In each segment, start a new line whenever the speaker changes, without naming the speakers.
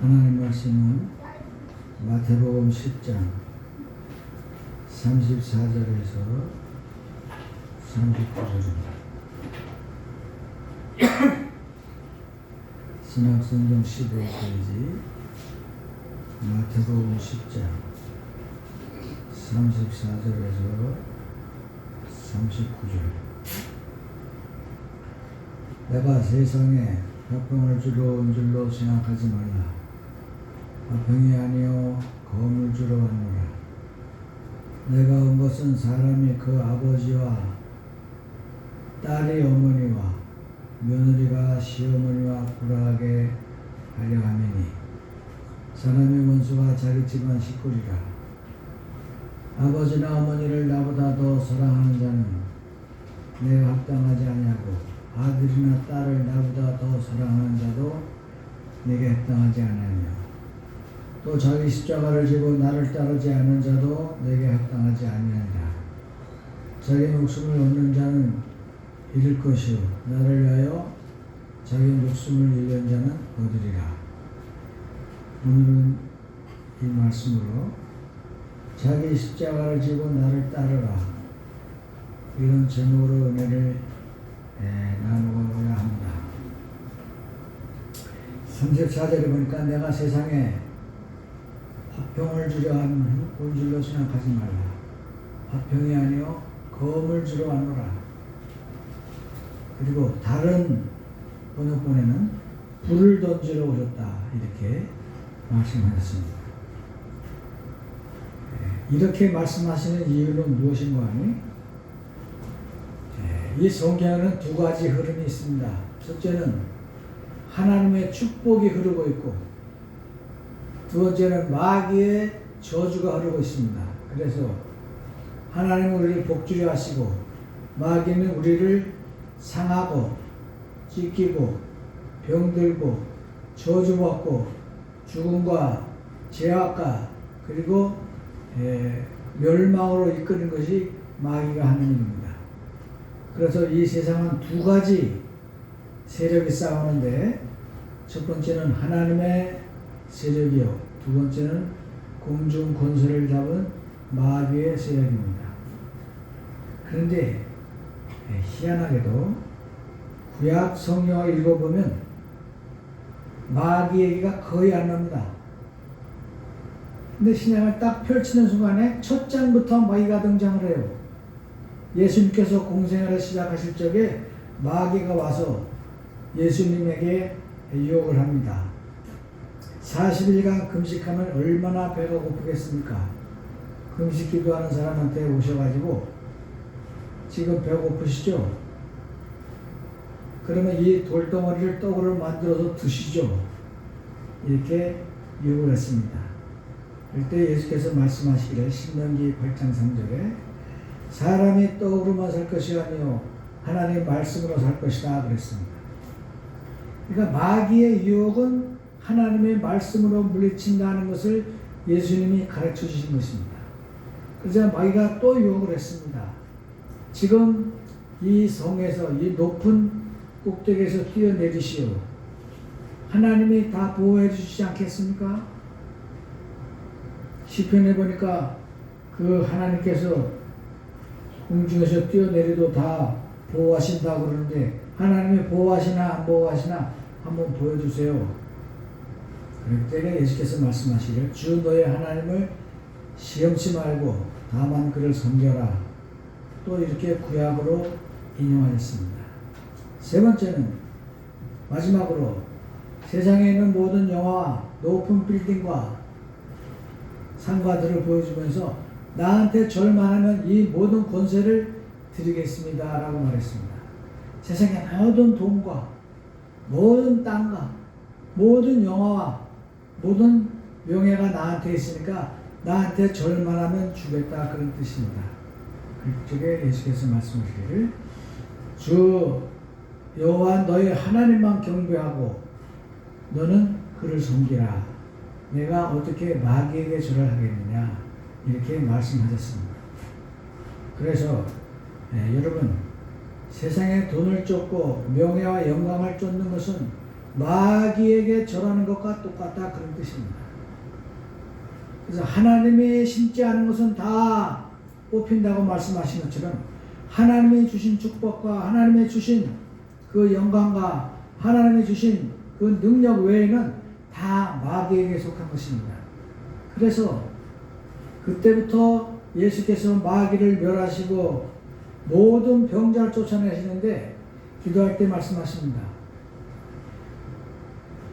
하나님 말씀은 마태복음 10장 34절에서 39절입니다. 신약성경 15페이지 마태복음 10장 34절에서 39절. 내가 세상에 화평을 주러 온 줄로 생각하지 말라. 화평이 아니요 검을 주러 왔노라. 내가 온 것은 사람이 그 아버지와 딸이 어머니와 며느리가 시어머니와 불화하게 하려 함이니 사람의 원수가 자기 집안 식구리라. 아버지나 어머니를 나보다 더 사랑하는 자는 내가 합당하지 아니하고 아들이나 딸을 나보다 더 사랑하는 자도 내게 합당하지 아니하며 또 자기 십자가를 지고 나를 따르지 않는 자도 내게 합당하지 아니하니라. 자기 목숨을 얻는 자는 잃을 것이요 나를 위하여 자기 목숨을 잃는 자는 얻으리라. 오늘은 이 말씀으로 자기 십자가를 지고 나를 따르라 이런 제목으로 은혜를 나누고자 합니다. 34절에 보니까 내가 세상에 화평을 주려 온 줄로 생각하지 말라. 화평이 아니요 검을 주러 왔노라. 그리고 다른 번역본에는 불을 던지러 오셨다 이렇게 말씀하셨습니다. 이렇게 말씀하시는 이유는 무엇인가 하니 이 성경에는 두 가지 흐름이 있습니다. 첫째는 하나님의 축복이 흐르고 있고 두 번째는 마귀의 저주가 흐르고 있습니다. 그래서 하나님은 우리를 복주려 하시고 마귀는 우리를 상하고 찢기고 병들고 저주받고 죽음과 죄악과 그리고 멸망으로 이끄는 것이 마귀가 하는 일입니다. 그래서 이 세상은 두 가지 세력이 싸우는데 첫 번째는 하나님의 세력이요 두 번째는 공중 권세를 잡은 마귀의 세력입니다. 그런데 희한하게도 구약 성경을 읽어보면 마귀 얘기가 거의 안 나옵니다. 근데 신약을 딱 펼치는 순간에 첫 장부터 마귀가 등장을 해요. 예수님께서 공생애를 시작하실 적에 마귀가 와서 예수님에게 유혹을 합니다. 40일간 금식하면 얼마나 배가 고프겠습니까? 금식 기도하는 사람한테 오셔가지고 지금 배고프시죠? 그러면 이 돌덩어리를 떡으로 만들어서 드시죠. 이렇게 유혹을 했습니다. 그때 예수께서 말씀하시기를 신명기 8장 3절에 사람이 떡으로만 살 것이 아니요 하나님의 말씀으로 살 것이다 그랬습니다. 그러니까 마귀의 유혹은 하나님의 말씀으로 물리친다는 것을 예수님이 가르쳐 주신 것입니다. 그래서 마귀가 또 유혹을 했습니다. 지금 이 성에서 이 높은 꼭대기에서 뛰어내리시오. 하나님이 다 보호해 주시지 않겠습니까? 시편에 보니까 그 하나님께서 공중에서 뛰어내려도 다 보호하신다고 그러는데 하나님이 보호하시나 안 보호하시나 한번 보여주세요. 그럴 때 예수께서 말씀하시기를 주 너의 하나님을 시험치 말고 다만 그를 섬겨라. 또 이렇게 구약으로 인용하였습니다. 세 번째는 마지막으로 세상에 있는 모든 영화와 높은 빌딩과 상가들을 보여주면서 나한테 절만하면 이 모든 권세를 드리겠습니다 라고 말했습니다. 세상에 모든 돈과 모든 땅과 모든 영화와 모든 명예가 나한테 있으니까 나한테 절만하면 주겠다 그런 뜻입니다. 그쪽에 예수께서 말씀하시기를 주 여호와 너희 하나님만 경배하고 너는 그를 섬기라. 내가 어떻게 마귀에게 절을 하겠느냐 이렇게 말씀하셨습니다. 그래서 여러분 세상에 돈을 쫓고 명예와 영광을 쫓는 것은 마귀에게 절하는 것과 똑같다 그런 뜻입니다. 그래서 하나님이 심지 않은 것은 다 뽑힌다고 말씀하신 것처럼 하나님이 주신 축복과 하나님이 주신 그 영광과 하나님이 주신 그 능력 외에는 다 마귀에게 속한 것입니다. 그래서 그때부터 예수께서 마귀를 멸하시고 모든 병자를 쫓아내시는데 기도할 때 말씀하십니다.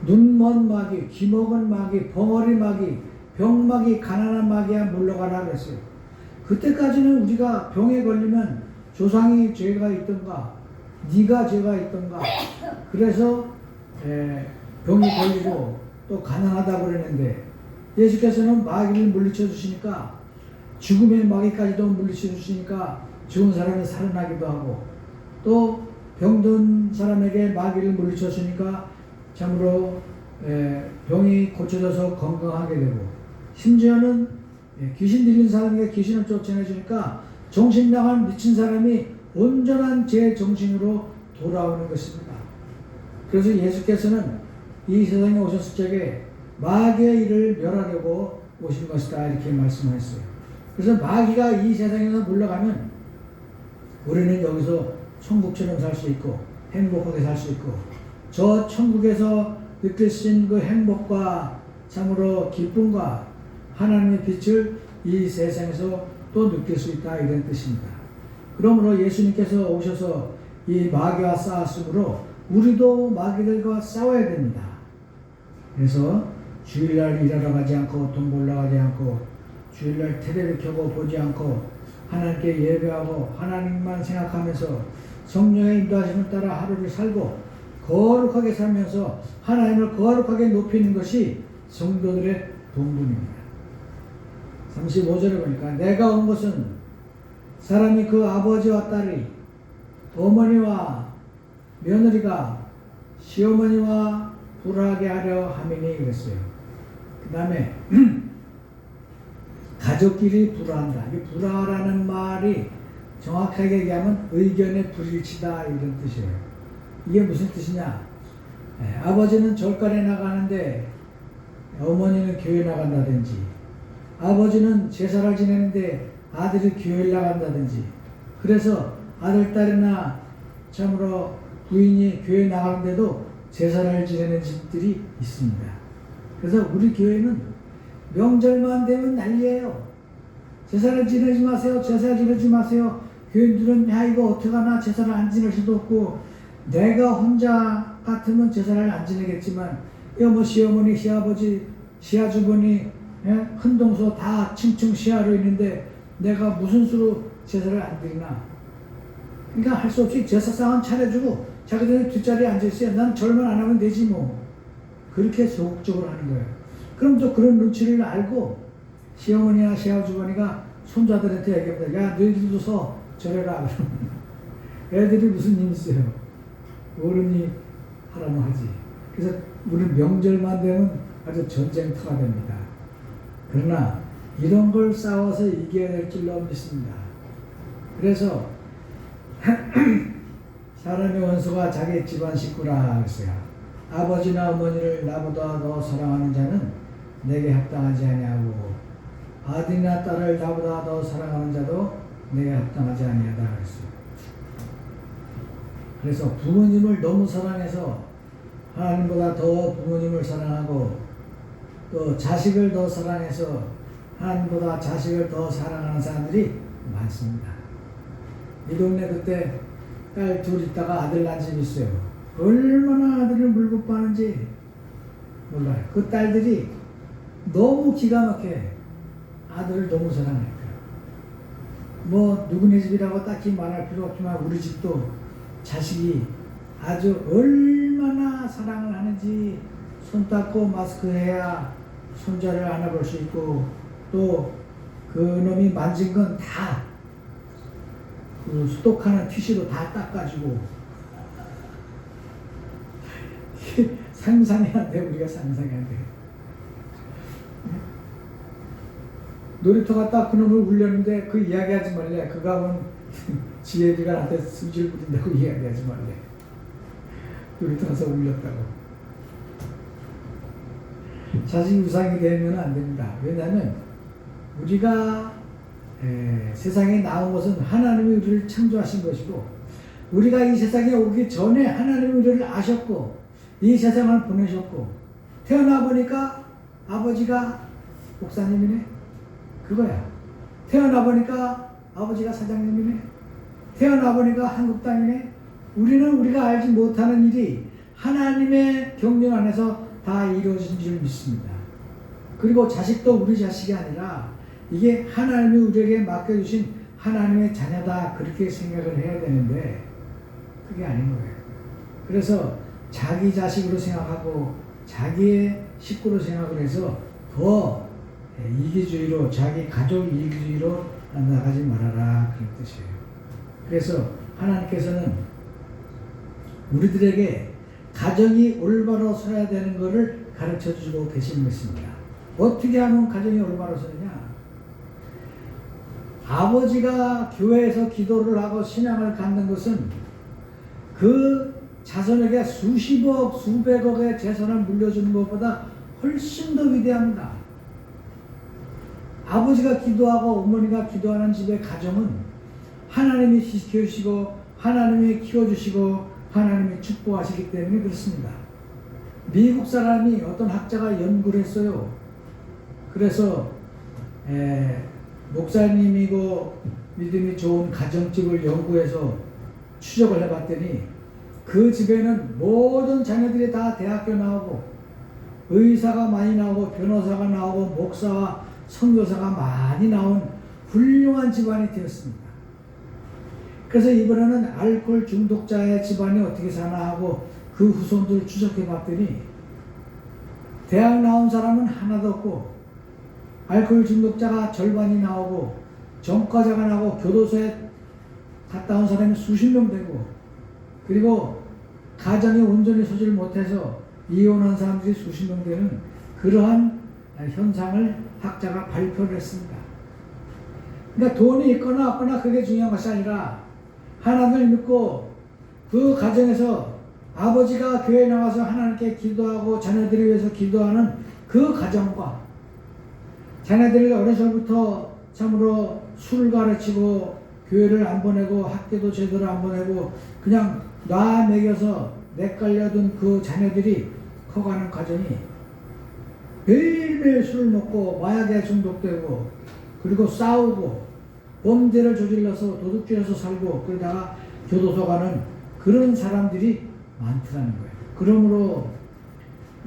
눈먼 마귀, 귀먹은 마귀, 벙어리 마귀, 병마귀, 가난한 마귀야 물러가라 그랬어요. 그때까지는 우리가 병에 걸리면 조상이 죄가 있던가 네가 죄가 있던가 그래서 병이 걸리고 또 가난하다고 그랬는데 예수께서는 마귀를 물리쳐 주시니까 죽음의 마귀까지도 물리쳐 주시니까 죽은 사람이 살아나기도 하고 또 병든 사람에게 마귀를 물리쳐 주니까 참으로 병이 고쳐져서 건강하게 되고 심지어는 귀신 들린 사람에게 귀신을 쫓아내 주니까 정신나간 미친 사람이 온전한 제 정신으로 돌아오는 것입니다. 그래서 예수께서는 이 세상에 오셨을 적에 마귀의 일을 멸하려고 오신 것이다 이렇게 말씀하셨어요. 그래서 마귀가 이 세상에서 물러가면 우리는 여기서 천국처럼 살 수 있고 행복하게 살 수 있고 저 천국에서 느낄 수 있는 그 행복과 참으로 기쁨과 하나님의 빛을 이 세상에서 또 느낄 수 있다 이런 뜻입니다. 그러므로 예수님께서 오셔서 이 마귀와 싸웠으므로 우리도 마귀들과 싸워야 됩니다. 그래서 주일날 일하러 가지 않고 돈 벌러 가지 않고 주일날 텔레비 켜고 보지 않고 하나님께 예배하고 하나님만 생각하면서 성령의 인도하심을 따라 하루를 살고 거룩하게 살면서 하나님을 거룩하게 높이는 것이 성도들의 본분입니다. 35절에 보니까 내가 온 것은 사람이 그 아버지와 딸이 어머니와 며느리가 시어머니와 불화하게 하려 함이니 그랬어요. 그 다음에 가족끼리 불화한다. 이 불화라는 말이 정확하게 얘기하면 의견의 불일치다 이런 뜻이에요. 이게 무슨 뜻이냐? 아버지는 절간에 나가는데 어머니는 교회 나간다든지 아버지는 제사를 지내는데 아들이 교회를 나간다든지 그래서 아들, 딸이나 참으로 부인이 교회 나가는데도 제사를 지내는 집들이 있습니다. 그래서 우리 교회는 명절만 되면 난리예요. 제사를 지내지 마세요. 제사 지내지 마세요. 교인들은 야 이거 어떡하나 제사를 안 지낼 수도 없고 내가 혼자 같으면 제사를 안 지내겠지만 뭐 시어머니, 시아버지, 시아주머니 큰 동서 다 층층 시아로 있는데 내가 무슨 수로 제사를 안 드리나. 그러니까 할 수 없이 제사상은 차려주고 자기들은 뒷자리에 앉아있어요. 난 절만 안 하면 되지 뭐. 그렇게 소극적으로 하는 거예요. 그럼 또 그런 눈치를 알고 시어머니나 시아주머니가 손자들한테 얘기합니다. 야 너희들도 서 절해라. 애들이 무슨 힘 있어요. 어른이 하라면 하지. 그래서 우리 명절만 되면 아주 전쟁터가 됩니다. 그러나 이런 걸 싸워서 이겨야 될 줄로 믿습니다. 그래서 사람의 원수가 자기 집안 식구라 그랬어요. 아버지나 어머니를 나보다 더 사랑하는 자는 내게 합당하지 아니하고 아들이나 딸을 나보다 더 사랑하는 자도 내게 합당하지 아니하다 그랬어요. 그래서 부모님을 너무 사랑해서 하나님보다 더 부모님을 사랑하고 또 자식을 더 사랑해서 하나님보다 자식을 더 사랑하는 사람들이 많습니다. 이 동네 그때 딸 둘 있다가 아들 낳은 집이 있어요. 얼마나 아들을 물고 빠는지 몰라요. 그 딸들이 너무 기가 막혀 아들을 너무 사랑하니까. 뭐 누구네 집이라고 딱히 말할 필요 없지만 우리 집도 자식이 아주 얼마나 사랑을 하는지 손 닦고 마스크 해야 손자를 안아볼 수 있고 또 그 놈이 만진 건 다 그 수독하는 티슈로 다 닦아주고 상상이 안 돼. 우리가 상상이 안 돼. 놀이터 갔다 그놈을 울렸는데 그 이야기하지 말래. 그거 하면 지혜리가 나한테 승질 부린다고 이야기하지 말래. 놀이터 가서 울렸다고. 자식이 우상이 되면 안 됩니다. 왜냐하면 우리가 세상에 나온 것은 하나님이 우리를 창조하신 것이고, 우리가 이 세상에 오기 전에 하나님이 우리를 아셨고 이 세상을 보내셨고, 태어나 보니까 아버지가 목사님이네, 그거야. 태어나 보니까 아버지가 사장님이네, 태어나 보니까 한국 땅이네. 우리는 우리가 알지 못하는 일이 하나님의 경륜 안에서 다 이루어진 줄 믿습니다. 그리고 자식도 우리 자식이 아니라 이게 하나님이 우리에게 맡겨주신 하나님의 자녀다, 그렇게 생각을 해야 되는데 그게 아닌 거예요. 그래서 자기 자식으로 생각하고 자기의 식구로 생각을 해서 더 이기주의로, 자기 가족 이기주의로 나가지 말아라, 그런 뜻이에요. 그래서 하나님께서는 우리들에게 가정이 올바로 서야 되는 것을 가르쳐 주고 계신 것입니다. 어떻게 하면 가정이 올바로 서느냐? 아버지가 교회에서 기도를 하고 신앙을 갖는 것은 그 자손에게 수십억, 수백억의 재산을 물려주는 것보다 훨씬 더 위대합니다. 아버지가 기도하고 어머니가 기도하는 집의 가정은 하나님이 지켜주시고 하나님이 키워주시고 하나님이 축복하시기 때문에 그렇습니다. 미국 사람이, 어떤 학자가 연구를 했어요. 그래서 목사님이고 믿음이 좋은 가정집을 연구해서 추적을 해봤더니 그 집에는 모든 자녀들이 다 대학교 나오고 의사가 많이 나오고 변호사가 나오고 목사와 선교사가 많이 나온 훌륭한 집안이 되었습니다. 그래서 이번에는 알코올 중독자의 집안이 어떻게 사나 하고 그 후손들을 추적해 봤더니 대학 나온 사람은 하나도 없고, 알코올 중독자가 절반이 나오고, 전과자가 나오고, 교도소에 갔다 온 사람이 수십 명 되고, 그리고 가정이 온전히 서질 못해서 이혼한 사람들이 수십 명 되는 그러한 현상을 학자가 발표를 했습니다. 그러니까 돈이 있거나 없거나 그게 중요한 것이 아니라 하나님을 믿고 그 가정에서 아버지가 교회에 나가서 하나님께 기도하고 자녀들을 위해서 기도하는 그 가정과, 자녀들을 어려서부터 참으로 술을 가르치고 교회를 안 보내고 학교도 제대로 안 보내고 그냥 놔 먹여서 내깔려둔 그 자녀들이 커가는 가정이 매일매일 술을 먹고 마약에 중독되고, 그리고 싸우고 범죄를 저질러서 도둑질해서 살고 그러다가 교도소 가는 그런 사람들이 많더라는 거예요. 그러므로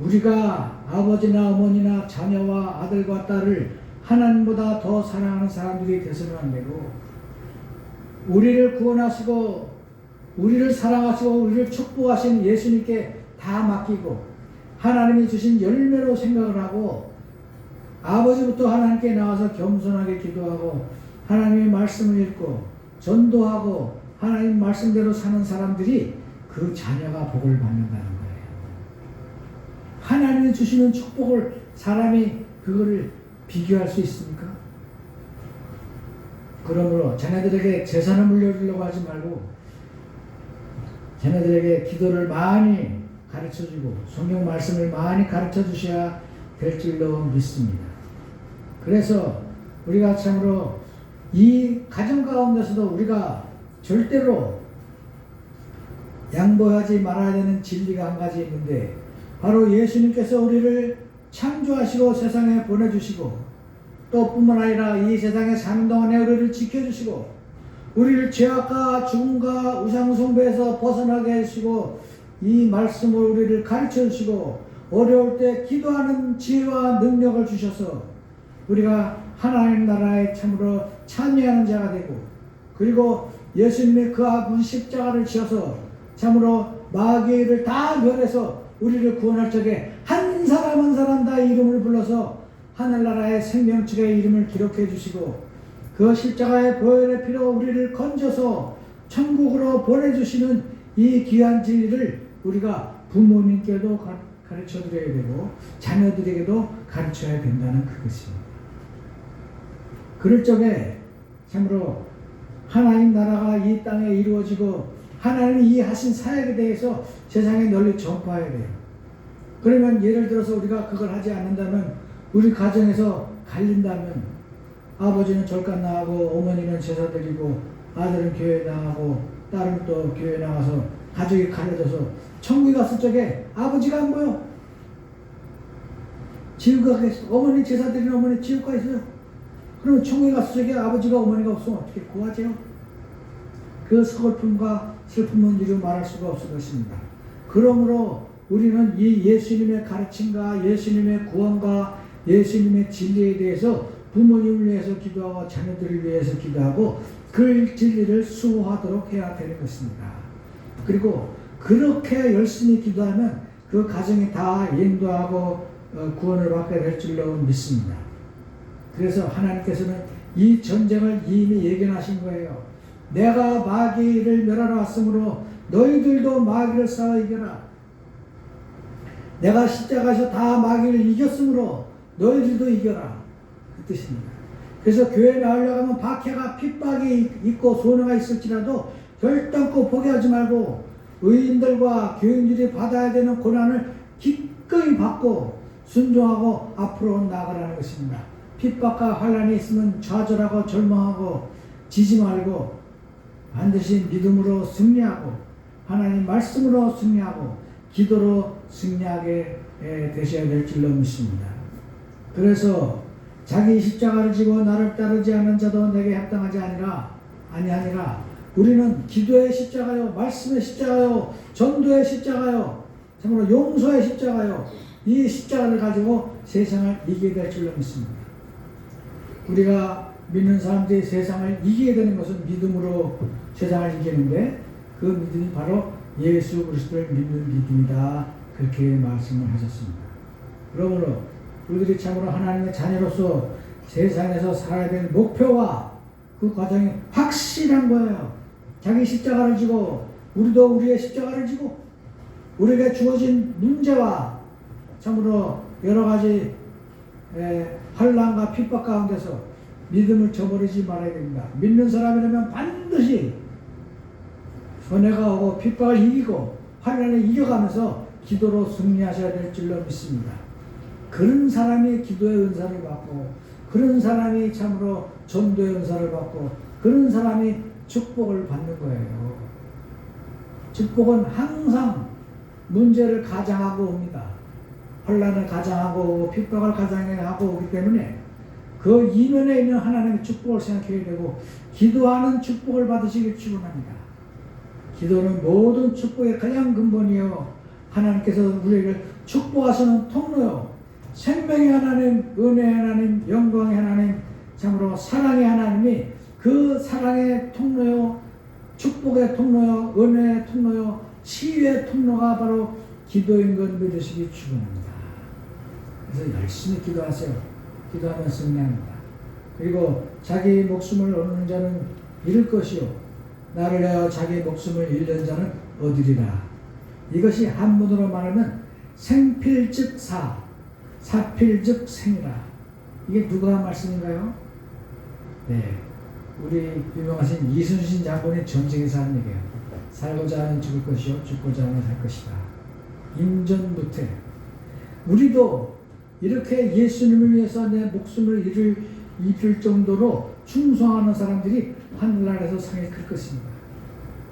우리가 아버지나 어머니나 자녀와 아들과 딸을 하나님보다 더 사랑하는 사람들이 되서는 안 되고, 우리를 구원하시고 우리를 사랑하시고 우리를 축복하신 예수님께 다 맡기고 하나님이 주신 열매로 생각을 하고 아버지부터 하나님께 나와서 겸손하게 기도하고 하나님의 말씀을 읽고 전도하고 하나님 말씀대로 사는 사람들이 그 자녀가 복을 받는다는 거예요. 하나님이 주시는 축복을 사람이 그거를 비교할 수 있습니까? 그러므로 자녀들에게 재산을 물려주려고 하지 말고 자녀들에게 기도를 많이 가르쳐주고 성경 말씀을 많이 가르쳐 주셔야 될 줄로 믿습니다. 그래서 우리가 참으로 이 가정 가운데서도 우리가 절대로 양보하지 말아야 되는 진리가 한 가지 있는데, 바로 예수님께서 우리를 창조하시고 세상에 보내주시고 또 뿐만 아니라 이 세상에 사는 동안에 우리를 지켜주시고 우리를 죄악과 죽음과 우상숭배에서 벗어나게 해주시고 이 말씀으로 우리를 가르쳐 주시고 어려울 때 기도하는 지혜와 능력을 주셔서 우리가 하나님 나라에 참으로 참여하는 자가 되고, 그리고 예수님의 그 아픈 십자가를 지어서 참으로 마귀를 다 멸해서 우리를 구원할 적에 한 사람 한 사람 다 이름을 불러서 하늘나라의 생명책의 이름을 기록해 주시고 그 십자가의 보혈의 피로 우리를 건져서 천국으로 보내주시는 이 귀한 진리를 우리가 부모님께도 가르쳐 드려야 되고 자녀들에게도 가르쳐야 된다는 그것입니다. 그럴 적에 참으로 하나님 나라가 이 땅에 이루어지고 하나님이 이 하신 사역에 대해서 세상에 널리 전파해야 돼요. 그러면 예를 들어서 우리가 그걸 하지 않는다면, 우리 가정에서 갈린다면, 아버지는 절간 나가고 어머니는 제사 드리고 아들은 교회 나가고 딸은 또 교회 나가서 가족이 갈라져서 천국에 갔을 적에 아버지가 안 보여. 지옥 가겠어. 어머니 제사 드리는 어머니 지옥 가 있어요. 그러면 천국에 갔을 적에 아버지가 어머니가 없으면 어떻게 구하죠? 그 서글픔과 슬픔은 이루 말할 수가 없을 것입니다. 그러므로 우리는 이 예수님의 가르침과 예수님의 구원과 예수님의 진리에 대해서 부모님을 위해서 기도하고 자녀들을 위해서 기도하고 그 진리를 수호하도록 해야 되는 것입니다. 그리고 그렇게 열심히 기도하면 그 가정이 다 인도하고 구원을 받게 될 줄로 믿습니다. 그래서 하나님께서는 이 전쟁을 이미 예견하신 거예요. 내가 마귀를 멸하러 왔으므로 너희들도 마귀를 싸워 이겨라. 내가 십자가에서 다 마귀를 이겼으므로 너희들도 이겨라. 그 뜻입니다. 그래서 교회 나오려고 하면 박해가 핍박이 있고 손해가 있을지라도 결단코 포기하지 말고 의인들과 교인들이 받아야 되는 고난을 기꺼이 받고 순종하고 앞으로 나아가라는 것입니다. 핍박과 환난이 있으면 좌절하고 절망하고 지지 말고 반드시 믿음으로 승리하고 하나님 말씀으로 승리하고 기도로 승리하게 되셔야 될 줄로 믿습니다. 그래서 자기 십자가를 지고 나를 따르지 않는 자도 내게 합당하지 아니하니라. 우리는 기도의 십자가요, 말씀의 십자가요, 전도의 십자가요, 참으로 용서의 십자가요, 이 십자가를 가지고 세상을 이기게 될 줄로 믿습니다. 우리가 믿는 사람들이 세상을 이기게 되는 것은 믿음으로 세상을 이기는데 그 믿음이 바로 예수 그리스도를 믿는 믿음이다. 그렇게 말씀을 하셨습니다. 그러므로 우리들이 참으로 하나님의 자녀로서 세상에서 살아야 될 목표와 그 과정이 확실한 거예요. 자기 십자가를 지고 우리도 우리의 십자가를 지고 우리에게 주어진 문제와 참으로 여러 가지 환난과 핍박 가운데서 믿음을 저버리지 말아야 됩니다. 믿는 사람이라면 반드시 손해가 오고 핍박을 이기고 환난을 이겨가면서 기도로 승리하셔야 될 줄로 믿습니다. 그런 사람이 기도의 은사를 받고 그런 사람이 참으로 전도의 은사를 받고 그런 사람이 축복을 받는 거예요. 축복은 항상 문제를 가장하고 옵니다. 환난을 가장하고 오고 핍박을 가장하고 오기 때문에 그 이면에 있는 하나님의 축복을 생각해야 되고 기도하는 축복을 받으시길 축원합니다. 기도는 모든 축복의 가장 근본이요 하나님께서 우리를 축복하시는 통로요 생명의 하나님, 은혜의 하나님, 영광의 하나님, 참으로 사랑의 하나님이 그 사랑의 통로요 축복의 통로요 은혜의 통로요 치유의 통로가 바로 기도인 것 믿으시기 축원합니다. 그래서 열심히 기도하세요. 기도하면 승리합니다. 그리고 자기 목숨을 얻는 자는 잃을 것이요 나를 위하여 자기 목숨을 잃는 자는 얻으리라. 이것이 한문으로 말하면 생필즉 사, 사필즉 생이라. 이게 누가 한 말씀인가요? 네, 우리 유명하신 이순신 장군의 전쟁에서 한 얘기예요. 살고자 하면 죽을 것이요 죽고자 하면 살 것이다. 임전무태. 우리도 이렇게 예수님을 위해서 내 목숨을 잃을 정도로 충성하는 사람들이 하늘나라에서 상이 클 것입니다.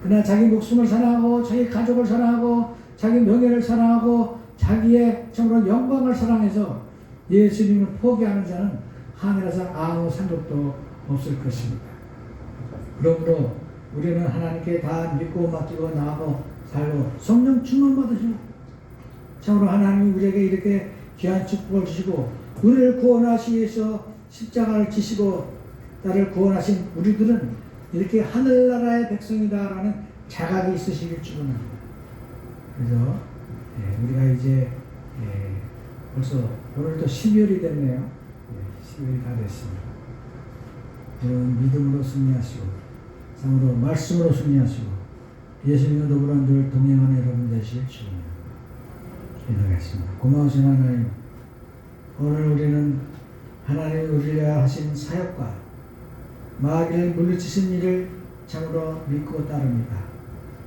그러나 자기 목숨을 사랑하고 자기 가족을 사랑하고 자기 명예를 사랑하고 자기의 참으로 영광을 사랑해서 예수님을 포기하는 자는 하늘에서 아무 상급도 없을 것입니다. 그러므로 우리는 하나님께 다 믿고 맡기고 나아가고 살고 성령 충만 받으시고 참으로 하나님이 우리에게 이렇게 귀한 축복을 주시고 우리를 구원하시기 위해서 십자가를 지시고 나를 구원하신 우리들은 이렇게 하늘나라의 백성이다라는 자각이 있으시길 축원합니다. 그래서 우리가 이제 벌써 오늘도 12월이 됐네요. 12월이 다 됐습니다. 여러분 믿음으로 승리하시고 참으로 말씀으로 승리하시고 예수님과 더불어 늘 동행하는 여러분 되시길 축원합니다. 기도하겠습니다. 고마우신 하나님, 오늘 우리는 하나님이 우리를 위하여 하신 사역과 마귀를 물리치신 일을 참으로 믿고 따릅니다.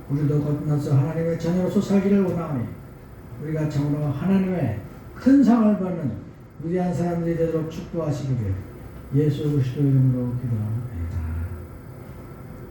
우리도 건너서 하나님의 자녀로서 살기를 원하오니 우리가 참으로 하나님의 큰 상을 받는 위대한 사람들이 되도록 축복하시기를 예수 그리스도 이름으로 기도합니다.